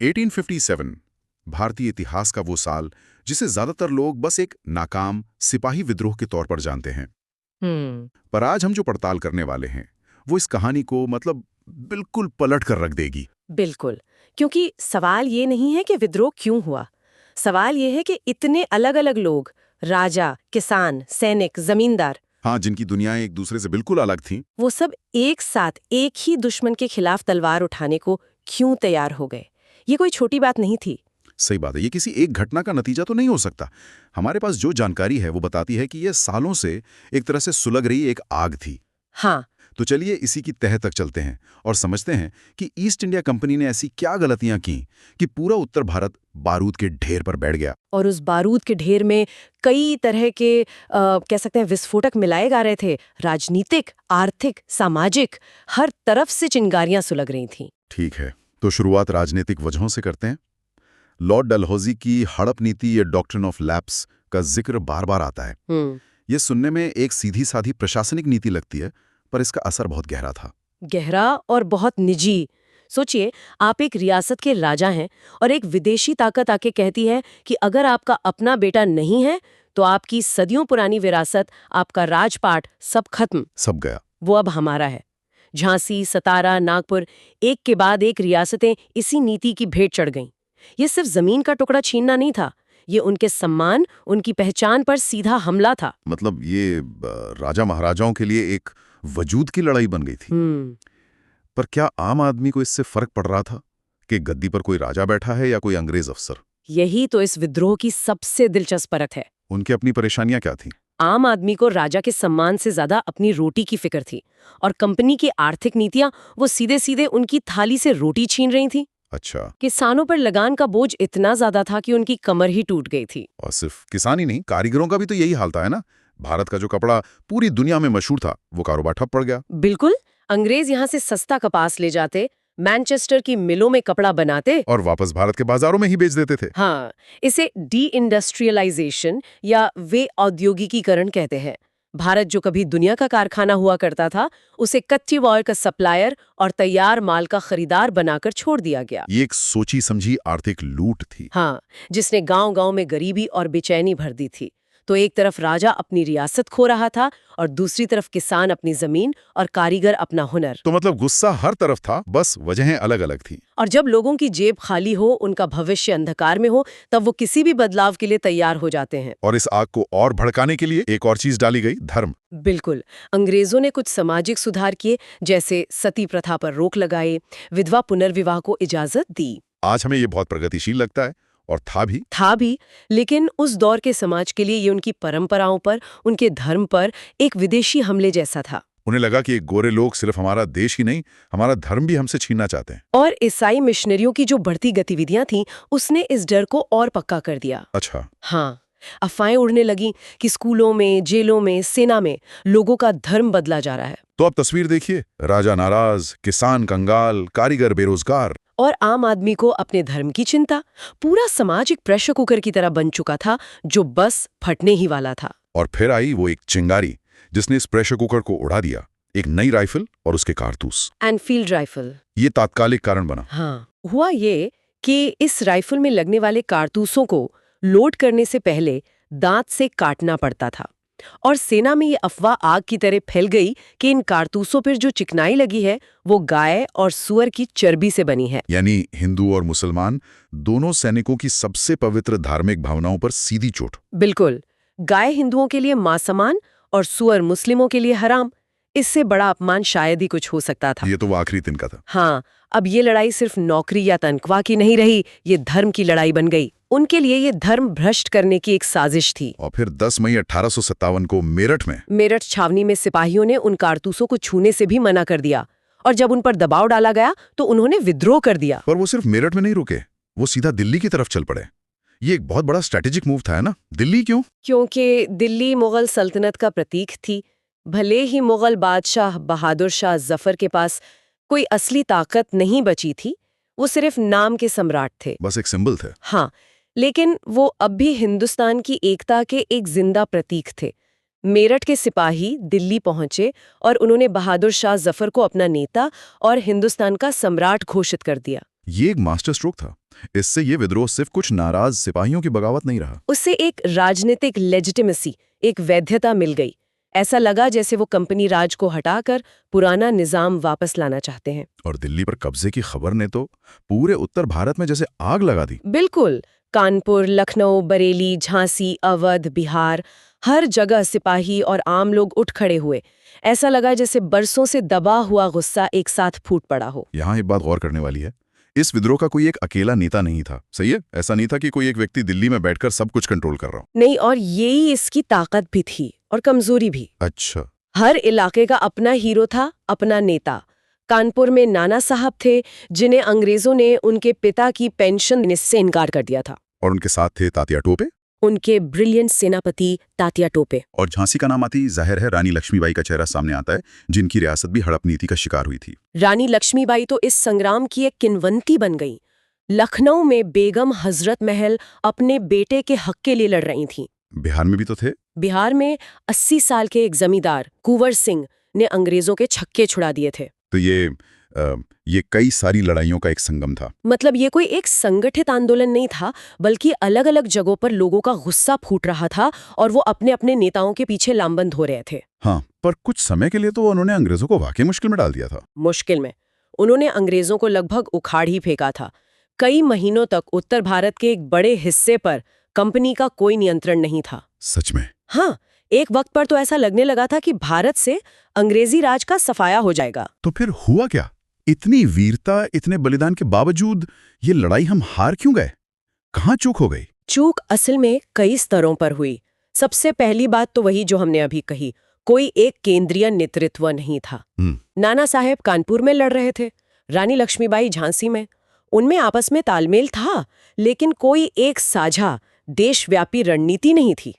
1857 भारतीय इतिहास का वो साल जिसे ज्यादातर लोग बस एक नाकाम सिपाही विद्रोह के तौर पर जानते हैं। पर आज हम जो पड़ताल करने वाले हैं वो इस कहानी को बिल्कुल पलट कर रख देगी। बिल्कुल, क्योंकि सवाल ये नहीं है कि विद्रोह क्यों हुआ। सवाल ये है कि इतने अलग अलग लोग, राजा, किसान, सैनिक, जमींदार, हाँ, जिनकी दुनियाएं एक दूसरे से बिल्कुल अलग थीं। वो सब एक साथ एक ही दुश्मन के खिलाफ तलवार उठाने को क्यों तैयार हो गए। ये कोई छोटी बात नहीं थी। सही बात है, ये किसी एक घटना का नतीजा तो नहीं हो सकता। हमारे पास जो जानकारी है वो बताती है कि ये सालों से एक तरह से सुलग रही एक आग थी। हाँ, तो चलिए इसी की तह तक चलते हैं और समझते हैं कि ईस्ट इंडिया कंपनी ने ऐसी क्या गलतियां की कि पूरा उत्तर भारत बारूद के ढेर पर बैठ गया। और उस बारूद के ढेर में कई तरह के कह सकते हैं विस्फोटक मिलाए जा रहे थे। राजनीतिक, आर्थिक, सामाजिक, हर तरफ से चिंगारियां सुलग रही थीं। ठीक है, तो शुरुआत राजनीतिक वजहों से करते हैं। लॉर्ड डलहौजी की हड़प नीति या डॉक्ट्रिन ऑफ लैप्स का जिक्र बार बार आता है। ये सुनने में एक सीधी साधी प्रशासनिक नीति लगती है, पर इसका असर बहुत गहरा था। गहरा और बहुत निजी। सोचिए, आप एक रियासत के राजा हैं और एक विदेशी ताकत आके कहती है कि अगर आपका अपना बेटा नहीं है तो आपकी सदियों पुरानी विरासत, आपका राजपाट सब खत्म, सब गया। वो अब हमारा है। झांसी, सतारा, नागपुर, एक के बाद एक रियासतें इसी नीति की भेंट चढ़ गईं। ये सिर्फ जमीन का टुकड़ा छीनना नहीं था, ये उनके सम्मान, उनकी पहचान पर सीधा हमला था। मतलब ये राजा महाराजाओं के लिए एक वजूद की लड़ाई बन गई थी। पर क्या आम आदमी को इससे फर्क पड़ रहा था कि गद्दी पर कोई राजा बैठा है या कोई अंग्रेज अफसर? यही तो इस विद्रोह की सबसे दिलचस्प परत है। उनकी अपनी परेशानियां क्या थीं? आम आदमी को राजा के सम्मान से ज्यादा अपनी रोटी की फिक्र थी, और कंपनी की आर्थिक नीतियां वो सीधे सीधे उनकी थाली से रोटी छीन रही थी। अच्छा। किसानों पर लगान का बोझ इतना ज्यादा था कि उनकी कमर ही टूट गई थी। और सिर्फ किसान ही नहीं, कारीगरों का भी तो यही हाल था, है ना? भारत का जो कपड़ा पूरी दुनिया में मशहूर था, वो कारोबार ठप पड़ गया। बिल्कुल, अंग्रेज यहाँ से सस्ता कपास ले जाते, मैनचेस्टर की मिलों में कपड़ा बनाते और वापस भारत के बाजारों में ही बेच देते थे। हाँ, इसे डी इंडस्ट्रियलाइजेशन या वे औद्योगिकीकरण कहते हैं। भारत जो कभी दुनिया का कारखाना हुआ करता था, उसे कच्चे माल का सप्लायर और तैयार माल का खरीदार बनाकर छोड़ दिया गया। ये एक सोची समझी आर्थिक लूट थी। हाँ, जिसने गांव-गांव में गरीबी और बेचैनी भर दी थी। तो एक तरफ राजा अपनी रियासत खो रहा था और दूसरी तरफ किसान अपनी जमीन और कारीगर अपना हुनर। तो मतलब गुस्सा हर तरफ था, बस वजहें अलग-अलग थी। और जब लोगों की जेब खाली हो, उनका भविष्य अंधकार में हो, तब वो किसी भी बदलाव के लिए तैयार हो जाते हैं। और इस आग को और भड़काने के लिए एक और चीज डाली गई, धर्म। बिल्कुल, अंग्रेजों ने कुछ सामाजिक सुधार किए, जैसे सती प्रथा पर रोक लगाई, विधवा पुनर्विवाह को इजाजत दी। आज हमें ये बहुत प्रगतिशील लगता है, और था भी। लेकिन उस दौर के समाज के लिए ये उनकी परंपराओं पर, उनके धर्म पर एक विदेशी हमले जैसा था। उन्हें लगा कि ये गोरे लोग सिर्फ हमारा देश ही नहीं, हमारा धर्म भी हमसे छीनना चाहते हैं। और ईसाई मिशनरियों की जो बढ़ती गतिविधियां थीं, उसने इस डर को और पक्का कर दिया। अच्छा। हाँ, अफवाहें उड़ने लगी कि स्कूलों में, जेलों में, सेना में लोगों का धर्म बदला जा रहा है। तो अब तस्वीर देखिए, राजा नाराज, किसान कंगाल, कारीगर बेरोजगार, और आम आदमी को अपने धर्म की चिंता। पूरा समाज एक प्रेशर कुकर की तरह बन चुका था, जो बस फटने ही वाला था। और फिर आई वो एक चिंगारी जिसने इस प्रेशर कुकर को उड़ा दिया, एक नई राइफल और उसके कारतूस। Enfield rifle. ये तात्कालिक कारण बना। हाँ, हुआ ये कि इस राइफल में लगने वाले कारतूसों को लोड करने से पहले दांत से काटना पड़ता था, और सेना में ये अफवाह आग की तरह फैल गई कि इन कारतूसों पर जो चिकनाई लगी है वो गाय और सुअर की चर्बी से बनी है। यानी हिंदू और मुसलमान दोनों सैनिकों की सबसे पवित्र धार्मिक भावनाओं पर सीधी चोट। बिल्कुल, गाय हिंदुओं के लिए मां समान और सुअर मुस्लिमों के लिए हराम। इससे बड़ा अपमान शायद ही कुछ हो सकता था। ये तो वो आखिरी तिनका था। हाँ, अब ये लड़ाई सिर्फ नौकरी या तनख्वाह की नहीं रही, ये धर्म की लड़ाई बन गई। उनके लिए ये धर्म भ्रष्ट करने की एक साजिश थी। और फिर 10 मई 1857 को मेरठ छावनी में सिपाहियों ने उन कारतूसों को छूने से भी मना कर दिया, और जब उन पर दबाव डाला गया तो उन्होंने विद्रोह कर दिया। पर वो सिर्फ मेरठ में नहीं रुके, वो सीधा दिल्ली की तरफ चल पड़े। ये एक बहुत बड़ा स्ट्रेटेजिक मूव था, है ना? दिल्ली क्यों? क्योंकि दिल्ली मुगल सल्तनत का प्रतीक थी। भले ही मुगल बादशाह बहादुर शाह जफर के पास कोई असली ताकत नहीं बची थी, वो सिर्फ नाम के सम्राट थे, बस एक सिंबल थे। हाँ, लेकिन वो अब भी हिंदुस्तान की एकता के एक जिंदा प्रतीक थे। मेरठ के सिपाही दिल्ली पहुंचे और उन्होंने बहादुर शाह जफर को अपना नेता और हिंदुस्तान का सम्राट घोषित कर दिया। ये एक मास्टर स्ट्रोक था। इससे ये विद्रोह सिर्फ कुछ नाराज सिपाहियों की बगावत नहीं रहा। उससे एक राजनीतिक लेजिटिमेसी, एक वैधता मिल गई। ऐसा लगा जैसे वो कंपनी राज को हटाकर पुराना निजाम वापस लाना चाहते हैं। और दिल्ली पर कब्जे की खबर ने तो पूरे उत्तर भारत में जैसे आग लगा दी। बिल्कुल। कानपुर, लखनऊ, बरेली, झांसी, अवध, बिहार, हर जगह सिपाही और आम लोग उठ खड़े हुए। ऐसा लगा जैसे बरसों से दबा हुआ गुस्सा एक साथ फूट पड़ा हो। यहाँ एक बात गौर करने वाली है, इस विद्रोह का कोई एक अकेला नेता नहीं था, सही है? ऐसा नहीं था कि कोई एक व्यक्ति दिल्ली में बैठकर सब कुछ कंट्रोल कर रहा हो। नहीं, और यही इसकी ताकत भी थी और कमजोरी भी। अच्छा। हर इलाके का अपना हीरो था, अपना नेता। कानपुर में नाना साहब थे, जिन्हें अंग्रेजों ने उनके पिता की पेंशन से इनकार कर दिया था। और उनके साथ थे तात्या टोपे, उनके ब्रिलियंट सेनापति तात्या टोपे। और झांसी का नाम आती ही जाहिर है रानी लक्ष्मीबाई का चेहरा सामने आता है, जिनकी रियासत भी हड़प नीति का शिकार हुई थी। रानी लक्ष्मीबाई तो इस संग्राम की एक किंवदंती बन गई। लखनऊ में बेगम हजरत महल अपने बेटे के हक के लिए लड़ रही थीं। बिहार में भी तो थे। बिहार में 80 साल के एक जमींदार कुंवर सिंह ने अंग्रेजों के छक्के छुड़ा दिए थे। तो ये कई सारी लड़ाइयों का एक संगम था। मतलब ये कोई एक संगठित आंदोलन नहीं था, बल्कि अलग अलग जगहों पर लोगों का गुस्सा फूट रहा था और वो अपने अपने नेताओं के पीछे लामबंद हो रहे थे। हाँ, पर कुछ समय के लिए तो उन्होंने अंग्रेजों को वाकई मुश्किल में डाल दिया था। मुश्किल में उन्होंने अंग्रेजों को लगभग उखाड़ ही फेंका था। कई महीनों तक उत्तर भारत के एक बड़े हिस्से पर कंपनी का कोई नियंत्रण नहीं था। सच में? हाँ, एक वक्त पर तो ऐसा लगने लगा था कि भारत से अंग्रेजी राज का सफाया हो जाएगा। तो फिर हुआ क्या? इतनी वीरता, इतने बलिदान के बावजूद ये लड़ाई हम हार क्यों गए? कहाँ चूक हो गई? चूक असल में कई स्तरों पर हुई। सबसे पहली बात तो वही जो हमने अभी कही, कोई एक केंद्रीय नेतृत्व नहीं था। नाना साहेब कानपुर में लड़ रहे थे, रानी लक्ष्मीबाई झांसी में। उनमें आपस में तालमेल था, लेकिन कोई एक साझा देशव्यापी रणनीति नहीं थी।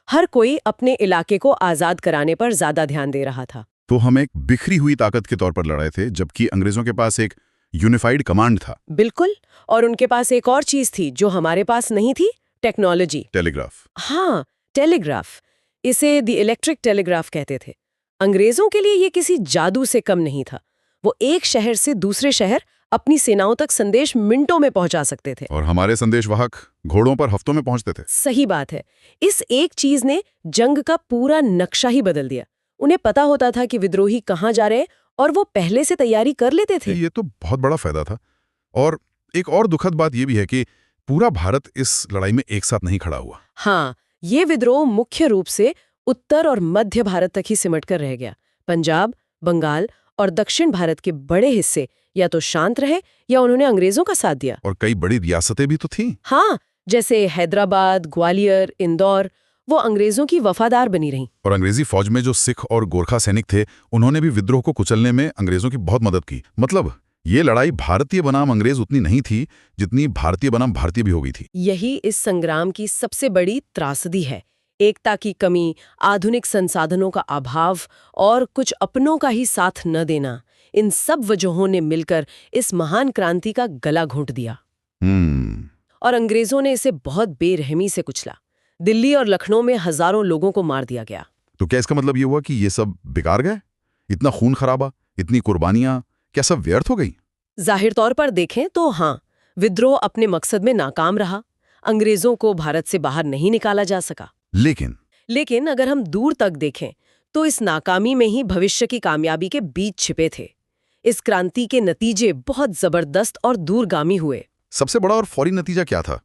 हर कोई अपने इलाके को आजाद कराने पर ज्यादा ध्यान दे रहा था। तो हम एक बिखरी हुई ताकत के तौर पर लड़ रहे थे, जबकि अंग्रेजों के पास एक यूनिफाइड कमांड था। बिल्कुल। और उनके पास एक और चीज थी जो हमारे पास नहीं थी, टेक्नोलॉजी। टेलीग्राफ। हाँ, टेलीग्राफ। इसे द इलेक्ट्रिक टेलीग्राफ कहते थे। अंग्रेजों के लिए ये किसी जादू से कम नहीं था। वो एक शहर से दूसरे शहर अपनी सेनाओं तक संदेश मिनटों में पहुंचा सकते थे। और हमारे संदेशवाहक घोड़ों पर हफ्तों में पहुंचते थे। सही बात है। इस एक चीज ने जंग का पूरा नक्शा ही बदल दिया। उन्हें पता होता था कि विद्रोही कहाँ जा रहे, और वो पहले से तैयारी कर लेते थे। ये तो बहुत बड़ा फायदा था। और एक और दुखद बात यह भी है कि पूरा भारत इस लड़ाई में एक साथ नहीं खड़ा हुआ। हाँ, ये विद्रोह मुख्य रूप से उत्तर और मध्य भारत तक ही सिमट कर रह गया। पंजाब, बंगाल और दक्षिण भारत के बड़े हिस्से या तो शांत रहे या उन्होंने अंग्रेजों का साथ दिया। और कई बड़ी रियासतें भी तो थीं। हाँ, जैसे हैदराबाद, ग्वालियर, इंदौर, वो अंग्रेजों की वफादार बनी रहीं। और अंग्रेजी फौज में जो सिख और गोरखा सैनिक थे, उन्होंने भी विद्रोह को कुचलने में अंग्रेजों की बहुत मदद की। मतलब ये लड़ाई भारतीय बनाम अंग्रेज उतनी नहीं थी जितनी भारतीय बनाम भारतीय भी हो गई थी। यही इस संग्राम की सबसे बड़ी त्रासदी है। एकता की कमी, आधुनिक संसाधनों का अभाव और कुछ अपनों का ही साथ न देना, इन सब वजहों ने मिलकर इस महान क्रांति का गला घोंट दिया। और अंग्रेजों ने इसे बहुत बेरहमी से कुचला। दिल्ली और लखनऊ में हजारों लोगों को मार दिया गया। तो क्या इसका मतलब ये हुआ कि ये सब बेकार गए? इतना खून खराबा, इतनी कुर्बानियां, क्या सब व्यर्थ हो गई? जाहिर तौर पर देखें तो हाँ, विद्रोह अपने मकसद में नाकाम रहा। अंग्रेजों को भारत से बाहर नहीं निकाला जा सका। लेकिन अगर हम दूर तक देखें तो इस नाकामी में ही भविष्य की कामयाबी के बीज छिपे थे। इस क्रांति के नतीजे बहुत जबरदस्त और दूरगामी हुए। सबसे बड़ा और फौरी नतीजा क्या था?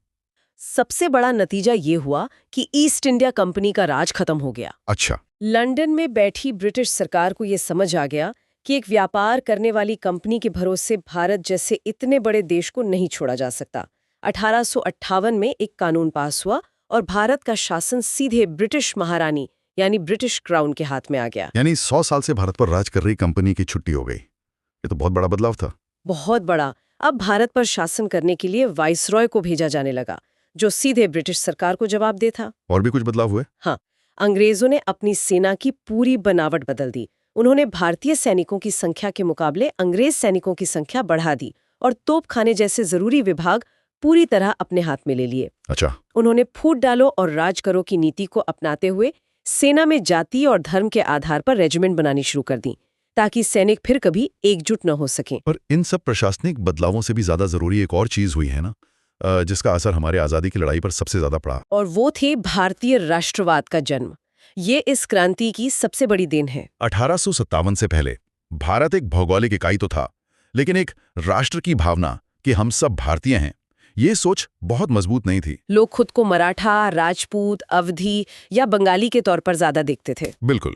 सबसे बड़ा नतीजा ये हुआ कि ईस्ट इंडिया कंपनी का राज खत्म हो गया। अच्छा। लंदन में बैठी ब्रिटिश सरकार को ये समझ आ गया कि एक व्यापार करने वाली कंपनी के भरोसे भारत जैसे इतने बड़े देश को नहीं छोड़ा जा सकता। 1858 में एक कानून पास हुआ और भारत का शासन सीधे ब्रिटिश महारानी यानी ब्रिटिश क्राउन के हाथ में आ गया। यानी 100 साल से भारत पर राज कर रही कंपनी की छुट्टी हो गई। ये तो बहुत बड़ा बदलाव था। बहुत बड़ा। अब भारत पर शासन करने के लिए वाइसरॉय को भेजा जाने लगा, जो सीधे ब्रिटिश सरकार को जवाब दे था। और भी कुछ बदलाव हुए? हाँ, अंग्रेजों ने अपनी सेना की पूरी बनावट बदल दी। उन्होंने भारतीय सैनिकों की संख्या के मुकाबले अंग्रेज सैनिकों की संख्या बढ़ा दी और तोपखाने जैसे जरूरी विभाग पूरी तरह अपने हाथ में ले लिए। अच्छा। उन्होंने फूट डालो और राज करो की नीति को अपनाते हुए सेना में जाति और धर्म के आधार पर रेजिमेंट बनानी शुरू कर दी, ताकि सैनिक फिर कभी एकजुट न हो सकें। पर इन सब प्रशासनिक बदलावों से भी ज्यादा जरूरी एक और चीज हुई है ना, जिसका असर हमारे आज़ादी की लड़ाई पर सबसे ज़्यादा पड़ा। और वो थे भारतीय राष्ट्रवाद का जन्म। ये इस क्रांति की सबसे बड़ी देन है। 1857 से पहले भारत एक भौगोलिक इकाई तो था, लेकिन एक राष्ट्र की भावना कि हम सब भारतीय हैं, ये सोच बहुत मजबूत नहीं थी। लोग खुद को मराठा, राजपूत, अवधी या बंगाली के तौर पर ज्यादा देखते थे। बिल्कुल।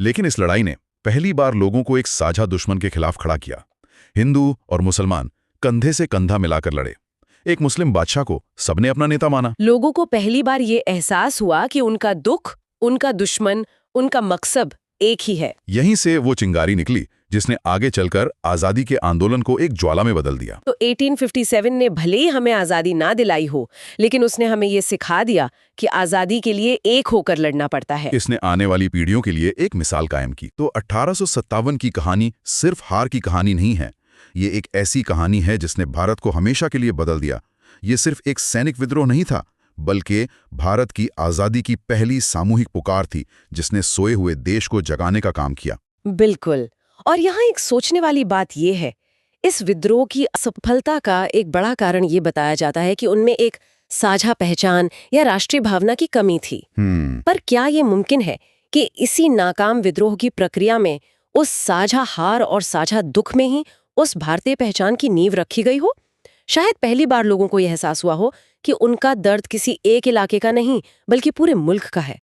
लेकिन इस लड़ाई ने पहली बार लोगों को एक साझा दुश्मन के खिलाफ खड़ा किया। हिंदू और मुसलमान कंधे से कंधा मिलाकर लड़े। एक मुस्लिम बादशाह को सबने अपना नेता माना। लोगों को पहली बार ये एहसास हुआ कि उनका दुख, उनका दुश्मन, उनका मकसद एक ही है। यहीं से वो चिंगारी निकली जिसने आगे चलकर आजादी के आंदोलन को एक ज्वाला में बदल दिया। तो 1857 ने भले ही हमें आजादी ना दिलाई हो, लेकिन उसने हमें ये सिखा दिया कि आजादी के लिए एक होकर लड़ना पड़ता है। इसने आने वाली पीढ़ियों के लिए एक मिसाल कायम की। तो 1857 की कहानी सिर्फ हार की कहानी नहीं है, ये एक ऐसी कहानी है जिसने भारत को हमेशा के लिए बदल दिया। ये सिर्फ एक सैनिक विद्रोह नहीं था, बल्कि भारत की आजादी की पहली सामूहिक पुकार थी, जिसने सोए हुए देश को जगाने का काम किया। बिल्कुल। और यहाँ एक सोचने वाली बात यह है, इस विद्रोह की असफलता का एक बड़ा कारण ये बताया जाता है कि उनमें एक साझा पहचान या राष्ट्रीय भावना की कमी थी। पर क्या ये मुमकिन है कि इसी नाकाम विद्रोह की प्रक्रिया में उस साझा हार और साझा दुख में ही उस भारतीय पहचान की नींव रखी गई हो? शायद पहली बार लोगों को यह एहसास हुआ हो कि उनका दर्द किसी एक इलाके का नहीं, बल्कि पूरे मुल्क का है।